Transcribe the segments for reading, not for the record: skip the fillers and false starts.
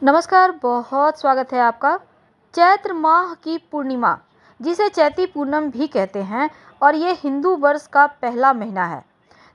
नमस्कार, बहुत स्वागत है आपका। चैत्र माह की पूर्णिमा, जिसे चैती पूनम भी कहते हैं, और ये हिंदू वर्ष का पहला महीना है।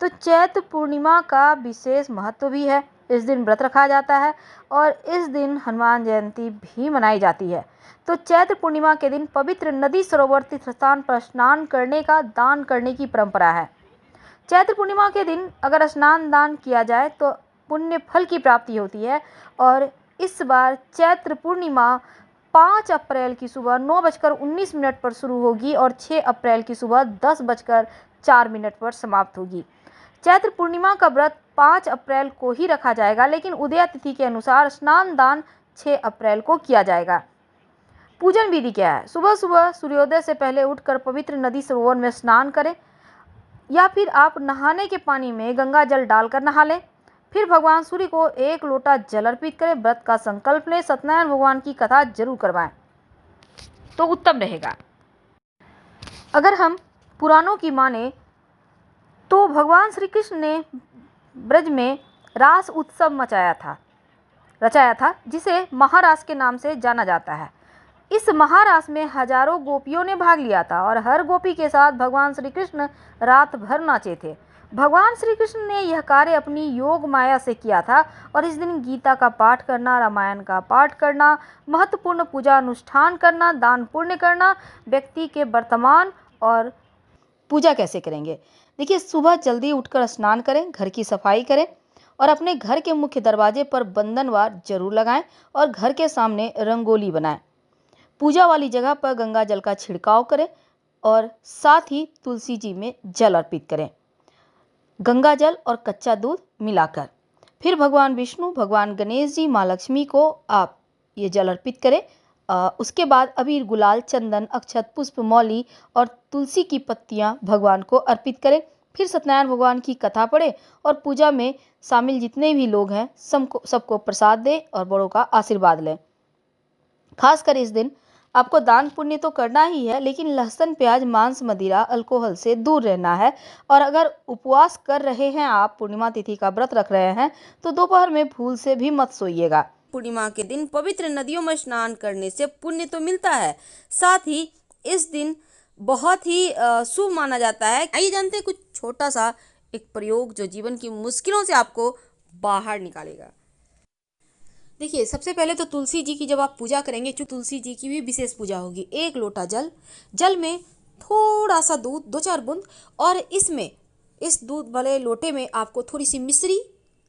तो चैत्र पूर्णिमा का विशेष महत्व भी है। इस दिन व्रत रखा जाता है और इस दिन हनुमान जयंती भी मनाई जाती है। तो चैत्र पूर्णिमा के दिन पवित्र नदी सरोवर तीर्थ स्थान पर स्नान करने का दान करने की परंपरा है। चैत्र पूर्णिमा के दिन अगर स्नान दान किया जाए तो पुण्य फल की प्राप्ति होती है। और इस बार चैत्र पूर्णिमा 5 अप्रैल की सुबह 9:19 पर शुरू होगी और 6 अप्रैल की सुबह 10:04 पर समाप्त होगी। चैत्र पूर्णिमा का व्रत 5 अप्रैल को ही रखा जाएगा, लेकिन उदय तिथि के अनुसार स्नान दान 6 अप्रैल को किया जाएगा। पूजन विधि क्या है? सुबह सुबह सूर्योदय से पहले उठकर पवित्र नदी सरोवर में स्नान करें, या फिर आप नहाने के पानी में गंगा जल डालकर नहा लें। फिर भगवान सूर्य को 1 लोटा जल अर्पित करें, व्रत का संकल्प लें, सत्यनारायण भगवान की कथा जरूर करवाएं तो उत्तम रहेगा। अगर हम पुराणों की माने तो भगवान श्री कृष्ण ने ब्रज में रास उत्सव रचाया था, जिसे महारास के नाम से जाना जाता है। इस महारास में हजारों गोपियों ने भाग लिया था और हर गोपी के साथ भगवान श्री कृष्ण रात भर नाचे थे। भगवान श्री कृष्ण ने यह कार्य अपनी योग माया से किया था और इस दिन गीता का पाठ करना, रामायण का पाठ करना, महत्वपूर्ण पूजा अनुष्ठान करना, दान पुण्य करना, व्यक्ति के वर्तमान और पूजा कैसे करेंगे। देखिए, सुबह जल्दी उठकर स्नान करें, घर की सफाई करें और अपने घर के मुख्य दरवाजे पर बंधनवार जरूर लगाएं और घर के सामने रंगोली बनाएं। पूजा वाली जगह पर गंगा जल का छिड़काव करें और साथ ही तुलसी जी में जल अर्पित करें, गंगा जल और कच्चा दूध मिलाकर। फिर भगवान विष्णु, भगवान गणेश जी, माँ लक्ष्मी को आप ये जल अर्पित करें। उसके बाद अबीर, गुलाल, चंदन, अक्षत, पुष्प, मौली और तुलसी की पत्तियां भगवान को अर्पित करें। फिर सत्यनारायण भगवान की कथा पढ़ें और पूजा में शामिल जितने भी लोग हैं सबको प्रसाद दें और बड़ों का आशीर्वाद लें। खासकर इस दिन आपको दान पुण्य तो करना ही है, लेकिन लहसुन, प्याज, मांस, मदिरा, अल्कोहल से दूर रहना है। और अगर उपवास कर रहे हैं, आप पूर्णिमा तिथि का व्रत रख रहे हैं, तो दोपहर में भूल से भी मत सोइएगा। पूर्णिमा के दिन पवित्र नदियों में स्नान करने से पुण्य तो मिलता है, साथ ही इस दिन बहुत ही शुभ माना जाता है। आइए जानते हैं कुछ छोटा सा एक प्रयोग जो जीवन की मुश्किलों से आपको बाहर निकालेगा। देखिए, सबसे पहले तो तुलसी जी की जब आप पूजा करेंगे, तो तुलसी जी की भी विशेष पूजा होगी। 1 लोटा जल में थोड़ा सा दूध, 2-4 बूंद, और इसमें इस दूध वाले लोटे में आपको थोड़ी सी मिश्री,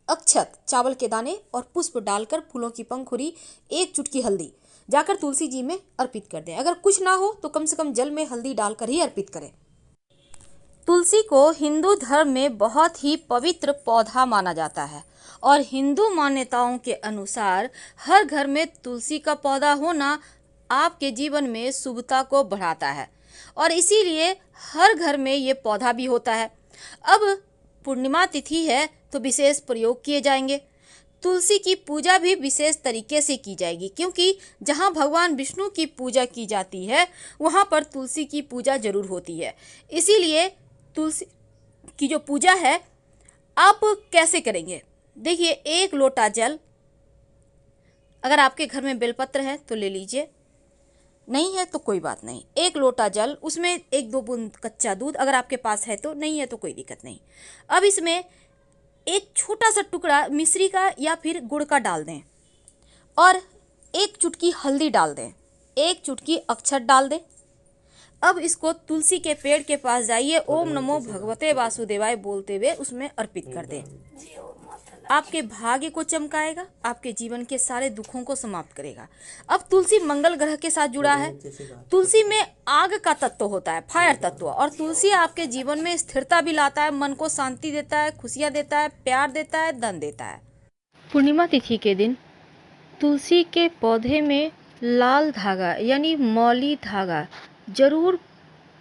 अक्षत, चावल के दाने और पुष्प डालकर फूलों की पंखुड़ी, 1 चुटकी हल्दी जाकर तुलसी जी में अर्पित कर दें। अगर कुछ ना हो तो कम से कम जल में हल्दी डालकर ही अर्पित करें। तुलसी को हिंदू धर्म में बहुत ही पवित्र पौधा माना जाता है और हिंदू मान्यताओं के अनुसार हर घर में तुलसी का पौधा होना आपके जीवन में शुभता को बढ़ाता है और इसीलिए हर घर में ये पौधा भी होता है। अब पूर्णिमा तिथि है तो विशेष प्रयोग किए जाएंगे। तुलसी की पूजा भी विशेष तरीके से की जाएगी, क्योंकि जहाँ भगवान विष्णु की पूजा की जाती है वहाँ पर तुलसी की पूजा जरूर होती है। इसीलिए तुलसी की जो पूजा है आप कैसे करेंगे? देखिए, 1 लोटा जल, अगर आपके घर में बेलपत्र है तो ले लीजिए, नहीं है तो कोई बात नहीं। 1 लोटा जल, उसमें 1-2 बूंद कच्चा दूध, अगर आपके पास है तो, नहीं है तो कोई दिक्कत नहीं। अब इसमें एक छोटा सा टुकड़ा मिश्री का या फिर गुड़ का डाल दें और 1 चुटकी हल्दी डाल दें, 1 चुटकी अक्षत डाल दें। अब इसको तुलसी के पेड़ के पास जाइए, ओम नमो भगवते वासुदेवाय बोलते हुए उसमें अर्पित कर दें। आपके भाग्य को चमकाएगा, आपके जीवन के सारे दुखों को समाप्त करेगा। अब तुलसी मंगल ग्रह के साथ जुड़ा है। तुलसी में आग का तत्व होता है, फायर तत्व, और तुलसी आपके जीवन में स्थिरता भी लाता है, मन को शांति देता है, खुशियां देता है, प्यार देता है, धन देता है। पूर्णिमा तिथि के दिन तुलसी के पौधे में लाल धागा यानी मौली धागा जरूर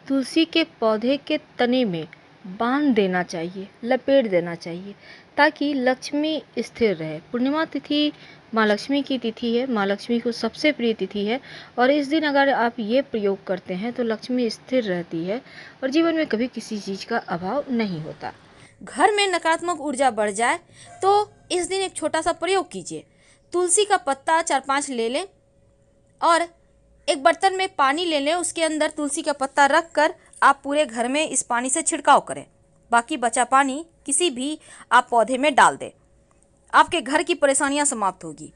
तुलसी के पौधे के तने में बांध देना चाहिए, लपेट देना चाहिए, ताकि लक्ष्मी स्थिर रहे। पूर्णिमा तिथि माँ लक्ष्मी की तिथि है, माँ लक्ष्मी को सबसे प्रिय तिथि है और इस दिन अगर आप ये प्रयोग करते हैं तो लक्ष्मी स्थिर रहती है और जीवन में कभी किसी चीज़ का अभाव नहीं होता। घर में नकारात्मक ऊर्जा बढ़ जाए तो इस दिन एक छोटा सा प्रयोग कीजिए। तुलसी का पत्ता 4-5 ले लें और एक बर्तन में पानी ले लें, उसके अंदर तुलसी का पत्ता रख कर आप पूरे घर में इस पानी से छिड़काव करें। बाकी बचा पानी किसी भी आप पौधे में डाल दें। आपके घर की परेशानियां समाप्त होगी।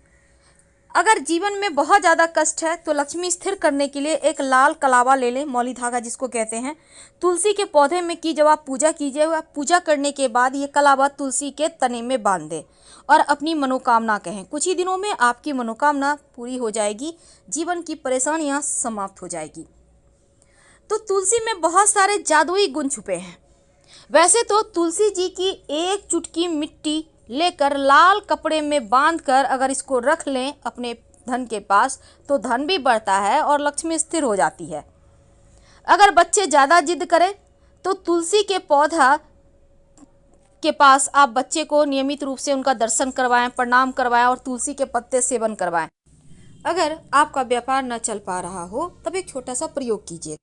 अगर जीवन में बहुत ज़्यादा कष्ट है तो लक्ष्मी स्थिर करने के लिए एक लाल कलावा ले लें, मौली धागा जिसको कहते हैं। तुलसी के पौधे में की जब आप पूजा कीजिए, पूजा करने के बाद ये कलावा तुलसी के तने में बांध दें और अपनी मनोकामना कहें। कुछ ही दिनों में आपकी मनोकामना पूरी हो जाएगी, जीवन की परेशानियां समाप्त हो जाएगी। तो तुलसी में बहुत सारे जादुई गुण छुपे हैं। वैसे तो तुलसी जी की एक चुटकी मिट्टी लेकर लाल कपड़े में बांधकर अगर इसको रख लें अपने धन के पास तो धन भी बढ़ता है और लक्ष्मी स्थिर हो जाती है। अगर बच्चे ज़्यादा जिद करें तो तुलसी के पौधा के पास आप बच्चे को नियमित रूप से उनका दर्शन करवाएं, प्रणाम करवाएं और तुलसी के पत्ते सेवन करवाएं। अगर आपका व्यापार न चल पा रहा हो तब एक छोटा सा प्रयोग कीजिए।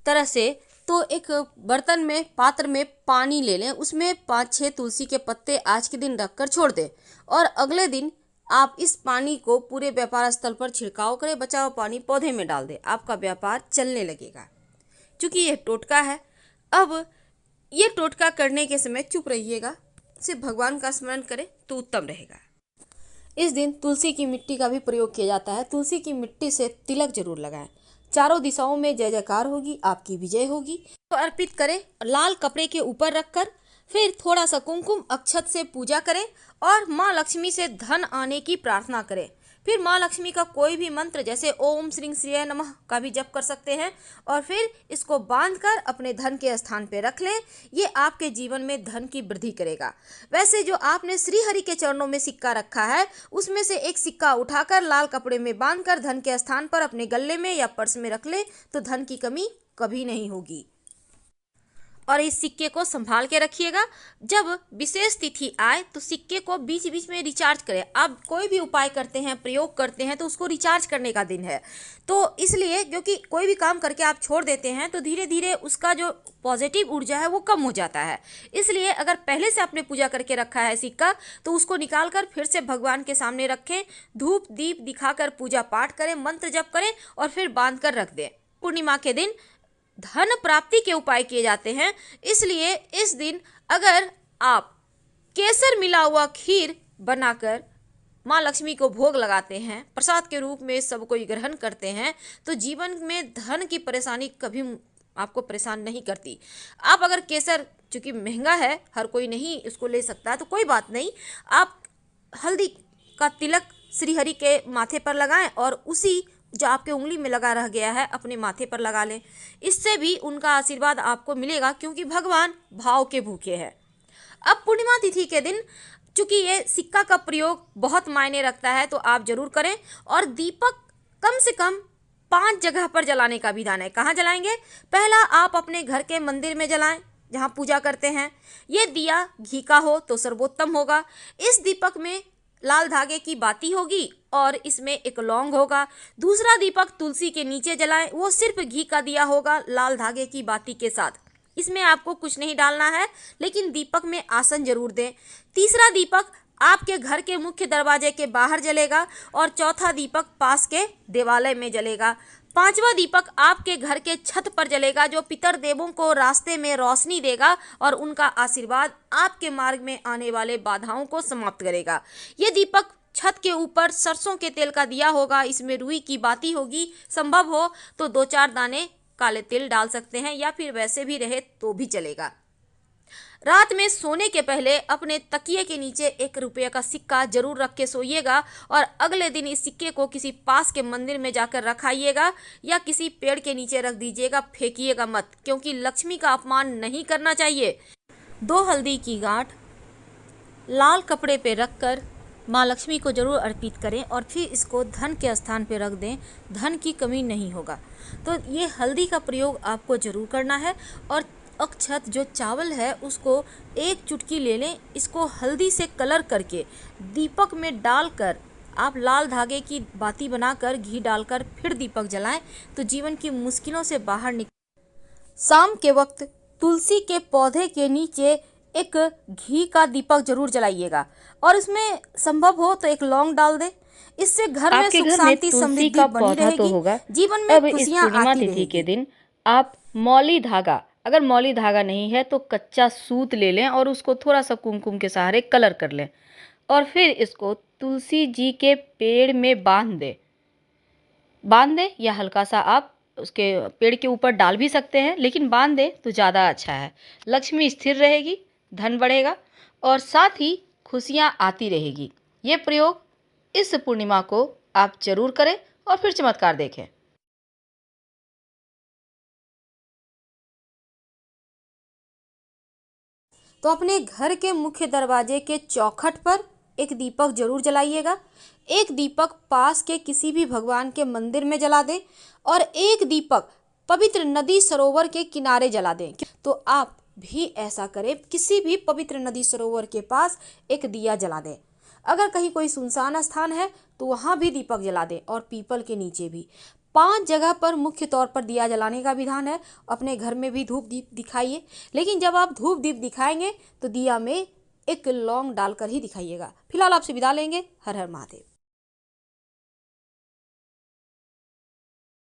तरह से तो एक बर्तन में, पात्र में पानी ले लें, उसमें 5-6 तुलसी के पत्ते आज के दिन रखकर छोड़ दें और अगले दिन आप इस पानी को पूरे व्यापार स्थल पर छिड़काव करें। बचा हुआ पानी पौधे में डाल दें, आपका व्यापार चलने लगेगा। क्योंकि यह टोटका है, अब ये टोटका करने के समय चुप रहिएगा, सिर्फ भगवान का स्मरण करें तो उत्तम रहेगा। इस दिन तुलसी की मिट्टी का भी प्रयोग किया जाता है। तुलसी की मिट्टी से तिलक जरूर लगाएं, चारों दिशाओं में जय जयकार होगी, आपकी विजय होगी। तो अर्पित करें, लाल कपड़े के ऊपर रखकर फिर थोड़ा सा कुमकुम अक्षत से पूजा करें और माँ लक्ष्मी से धन आने की प्रार्थना करें। फिर माँ लक्ष्मी का कोई भी मंत्र जैसे ओम श्रीं श्रीय नमः का भी जप कर सकते हैं और फिर इसको बांधकर अपने धन के स्थान पे रख लें। ये आपके जीवन में धन की वृद्धि करेगा। वैसे जो आपने श्री हरि के चरणों में सिक्का रखा है उसमें से एक सिक्का उठाकर लाल कपड़े में बांधकर धन के स्थान पर अपने गले में या पर्स में रख लें तो धन की कमी कभी नहीं होगी। और इस सिक्के को संभाल के रखिएगा। जब विशेष तिथि आए तो सिक्के को बीच बीच में रिचार्ज करें। आप कोई भी उपाय करते हैं, प्रयोग करते हैं तो उसको रिचार्ज करने का दिन है। तो इसलिए क्योंकि कोई भी काम करके आप छोड़ देते हैं तो धीरे धीरे उसका जो पॉजिटिव ऊर्जा है वो कम हो जाता है। इसलिए अगर पहले से आपने पूजा करके रखा है सिक्का तो उसको निकाल कर फिर से भगवान के सामने रखें, धूप दीप दिखाकर पूजा पाठ करें, मंत्र जप करें और फिर बांध कर रख दें। पूर्णिमा के दिन धन प्राप्ति के उपाय किए जाते हैं, इसलिए इस दिन अगर आप केसर मिला हुआ खीर बनाकर माँ लक्ष्मी को भोग लगाते हैं, प्रसाद के रूप में सब कोई ग्रहण करते हैं तो जीवन में धन की परेशानी कभी आपको परेशान नहीं करती। आप अगर केसर, चूँकि महंगा है, हर कोई नहीं इसको ले सकता, तो कोई बात नहीं, आप हल्दी का तिलक श्री हरि के माथे पर लगाएं और उसी जो आपके उंगली में लगा रह गया है अपने माथे पर लगा लें। इससे भी उनका आशीर्वाद आपको मिलेगा क्योंकि भगवान भाव के भूखे हैं। अब पूर्णिमा तिथि के दिन चूंकि ये सिक्का का प्रयोग बहुत मायने रखता है तो आप जरूर करें और दीपक कम से कम 5 जगह पर जलाने का विधान है। कहाँ जलाएंगे? पहला आप अपने घर के मंदिर में जलाएं जहाँ पूजा करते हैं। ये दिया घी का हो तो सर्वोत्तम होगा। इस दीपक में लाल धागे की बाती होगी और इसमें एक लौंग होगा। दूसरा दीपक तुलसी के नीचे जलाएं, वो सिर्फ घी का दिया होगा लाल धागे की बाती के साथ। इसमें आपको कुछ नहीं डालना है लेकिन दीपक में आसन जरूर दें। तीसरा दीपक आपके घर के मुख्य दरवाजे के बाहर जलेगा और चौथा दीपक पास के देवालय में जलेगा। पांचवा दीपक आपके घर के छत पर जलेगा जो पितर देवों को रास्ते में रोशनी देगा और उनका आशीर्वाद आपके मार्ग में आने वाले बाधाओं को समाप्त करेगा। ये दीपक छत के ऊपर सरसों के तेल का दिया होगा, इसमें रुई की बाती होगी। संभव हो तो 2-4 दाने काले तिल डाल सकते हैं या फिर वैसे भी रहे तो भी चलेगा। रात में सोने के पहले अपने तकिए के नीचे 1 रुपये का सिक्का जरूर रख के सोइएगा और अगले दिन इस सिक्के को किसी पास के मंदिर में जाकर रखाइएगा या किसी पेड़ के नीचे रख दीजिएगा, फेंकिएगा मत, क्योंकि लक्ष्मी का अपमान नहीं करना चाहिए। 2 हल्दी की गांठ लाल कपड़े पे रखकर माँ लक्ष्मी को जरूर अर्पित करें और फिर इसको धन के स्थान पे रख दें, धन की कमी नहीं होगा। तो ये हल्दी का प्रयोग आपको जरूर करना है। और अक्षत जो चावल है उसको 1 चुटकी ले लें, इसको हल्दी से कलर करके दीपक में डालकर आप लाल धागे की बाती बनाकर घी डालकर फिर दीपक जलाएं तो जीवन की मुश्किलों से बाहर निकल। शाम के वक्त तुलसी के पौधे के नीचे एक घी का दीपक जरूर जलाइएगा और इसमें संभव हो तो एक लौंग डाल दें। इससे घर में आपके सुख घर में शांति तुलसी समृद्धि का बनी पौधा तो रहेगी, होगा। जीवन में अब इस खुशियां पूर्णिमा आती तिथि के रहेगी। दिन आप मौली धागा, अगर मौली धागा नहीं है तो कच्चा सूत ले लें और उसको थोड़ा सा कुमकुम के सहारे कलर कर लें और फिर इसको तुलसी जी के पेड़ में बांध दें या हल्का सा आप उसके पेड़ के ऊपर डाल भी सकते हैं, लेकिन बांध दें तो ज़्यादा अच्छा है। लक्ष्मी स्थिर रहेगी, धन बढ़ेगा और साथ ही खुशियाँ आती रहेगी। ये प्रयोग इस पूर्णिमा को आप जरूर करें और फिर चमत्कार देखें। तो अपने घर के मुख्य दरवाजे के चौखट पर एक दीपक जरूर जलाइएगा। एक दीपक पास के किसी भी भगवान के मंदिर में जला दें और एक दीपक पवित्र नदी सरोवर के किनारे जला दें। तो आप भी ऐसा करें, किसी भी पवित्र नदी सरोवर के पास एक दिया जला दें। अगर कहीं कोई सुनसान स्थान है तो वहां भी दीपक जला दें और पीपल के नीचे भी। 5 जगह पर मुख्य तौर पर दिया जलाने का विधान है। अपने घर में भी धूप दीप दिखाइए, लेकिन जब आप धूप दीप दिखाएंगे तो दिया में एक लौंग डालकर ही दिखाइएगा। फिलहाल आपसे विदा लेंगे। हर हर महादेव।